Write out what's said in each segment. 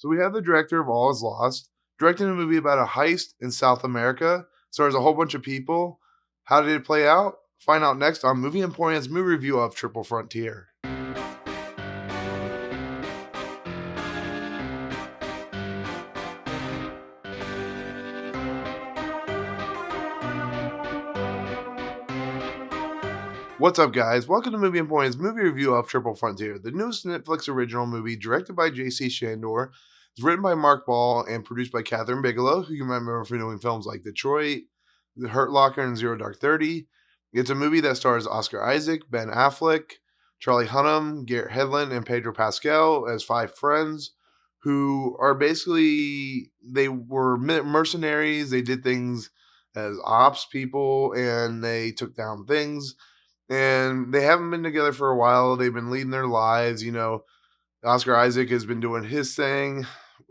So we have the director of All Is Lost, directing a movie about a heist in South America. Stars a whole bunch of people. How did it play out? Find out next on Movie Emporium's movie review of Triple Frontier. What's up, guys? Welcome to Movie Emporium's movie review of Triple Frontier, the newest Netflix original movie directed by JC Chandor. It's written by Mark Boal and produced by Catherine Bigelow, who you might remember for doing films like Detroit, The Hurt Locker, and Zero Dark 30. It's a movie that stars Oscar Isaac, Ben Affleck, Charlie Hunnam, Garrett Hedlund, and Pedro Pascal as five friends who are basically, they were mercenaries. They did things as ops people, and they took down things, and they haven't been together for a while. They've been leading their lives. Oscar Isaac has been doing his thing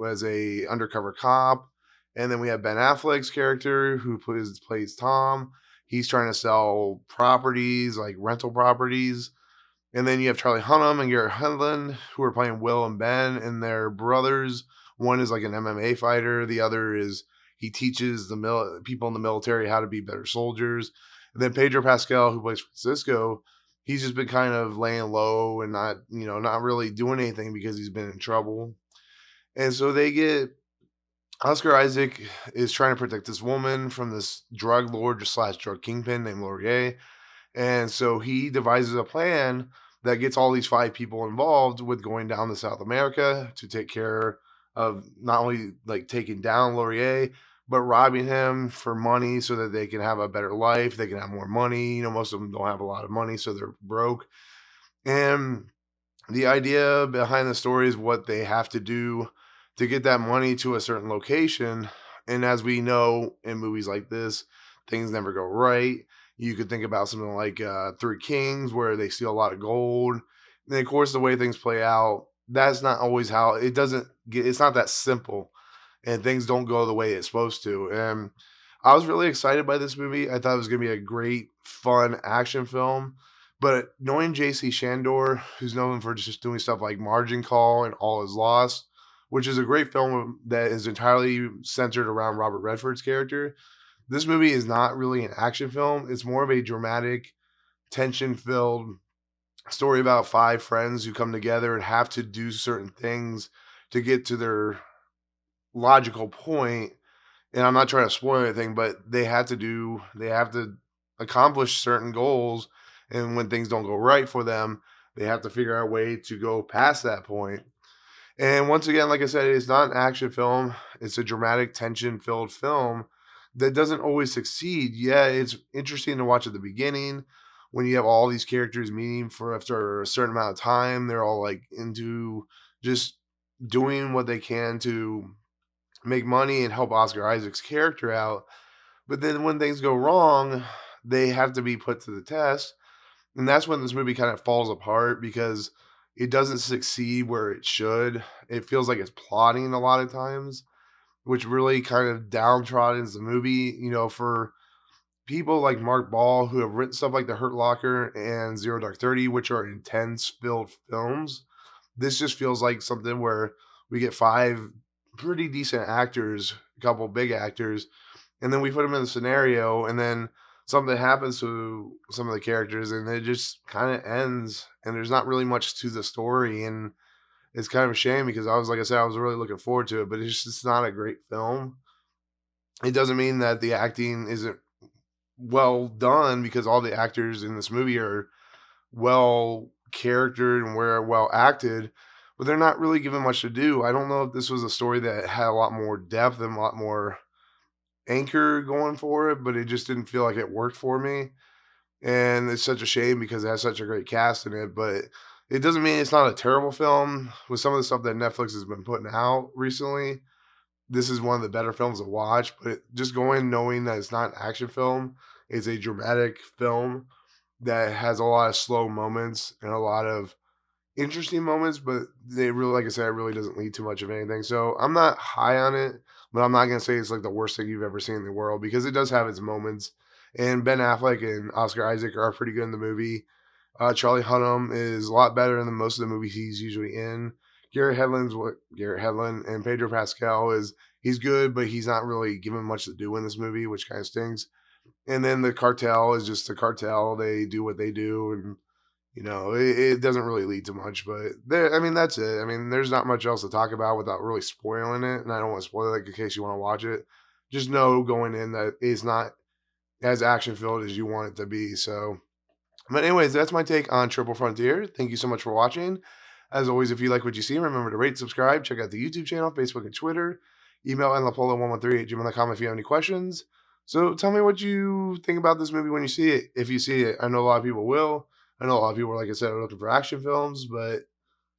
as a undercover cop, and then we have Ben Affleck's character who plays Tom. He's trying to sell properties, like rental properties. And then you have Charlie Hunnam and Garrett Hedlund, who are playing Will and Ben, and they're brothers. One is like an MMA fighter. The other is he teaches the people in the military how to be better soldiers. And then Pedro Pascal, who plays Francisco, he's just been kind of laying low and not really doing anything because he's been in trouble. And so Oscar Isaac is trying to protect this woman from this drug lord / drug kingpin named Laurier. And so he devises a plan that gets all these five people involved with going down to South America to take care of not only like taking down Laurier, but robbing him for money so that they can have a better life. They can have more money. Most of them don't have a lot of money, so they're broke. And the idea behind the story is what they have to do to get that money to a certain location. And as we know in movies like this, things never go right. You could think about something like Three Kings, where they steal a lot of gold. And of course, the way things play out, that's not always how it doesn't get. It's not that simple, and things don't go the way it's supposed to. And I was really excited by this movie. I thought it was going to be a great, fun action film. But knowing JC Chandor, who's known for just doing stuff like Margin Call and All Is Lost, which is a great film that is entirely centered around Robert Redford's character, this movie is not really an action film. It's more of a dramatic, tension-filled story about five friends who come together and have to do certain things to get to their logical point. And I'm not trying to spoil anything, but they have to accomplish certain goals. And when things don't go right for them, they have to figure out a way to go past that point. And once again, like I said, it's not an action film. It's a dramatic, tension-filled film that doesn't always succeed. Yeah, it's interesting to watch at the beginning when you have all these characters meeting for after a certain amount of time. They're all like into just doing what they can to make money and help Oscar Isaac's character out. But then when things go wrong, they have to be put to the test. And that's when this movie kind of falls apart because it doesn't succeed where it should. It feels like it's plotting a lot of times, which really kind of downtrodden the movie. For people like Mark Boal, who have written stuff like The Hurt Locker and Zero Dark 30, which are intense filled films, this just feels like something where we get five pretty decent actors, a couple big actors, and then we put them in the scenario, and then something happens to some of the characters, and it just kind of ends, and there's not really much to the story. And it's kind of a shame because I was really looking forward to it, but it's not a great film. It doesn't mean that the acting isn't well done, because all the actors in this movie are well charactered and were well acted, but they're not really given much to do. I don't know if this was a story that had a lot more depth and a lot more anchor going for it, but it just didn't feel like it worked for me. And it's such a shame because it has such a great cast in it, but it doesn't mean it's not a terrible film. With some of the stuff that Netflix has been putting out recently, this is one of the better films to watch. But just going knowing that it's not an action film, it's a dramatic film that has a lot of slow moments and a lot of interesting moments, but they really, like I said, it really doesn't lead too much of anything. So I'm not high on it, but I'm not going to say it's like the worst thing you've ever seen in the world, because it does have its moments. And Ben Affleck and Oscar Isaac are pretty good in the movie. Charlie Hunnam is a lot better than most of the movies he's usually in. Garrett Hedlund and Pedro Pascal is he's good, but he's not really given much to do in this movie, which kind of stings. And then the cartel is just the cartel. They do what they do, and it doesn't really lead to much. But there, I mean, that's it. I mean, there's not much else to talk about without really spoiling it, and I don't want to spoil it in case you want to watch it. Just know going in that it's not as action filled as you want it to be. So, but anyways, that's my take on Triple Frontier. Thank you so much for watching. As always, if you like what you see, remember to rate, subscribe, check out the YouTube channel, Facebook, and Twitter. Email nlapolo113@gmail.com if you have any questions. So tell me what you think about this movie when you see it. If you see it, I know a lot of people will. I know a lot of people, like I said, are looking for action films, but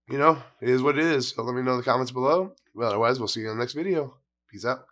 it is what it is. So let me know in the comments below. Well, otherwise, we'll see you in the next video. Peace out.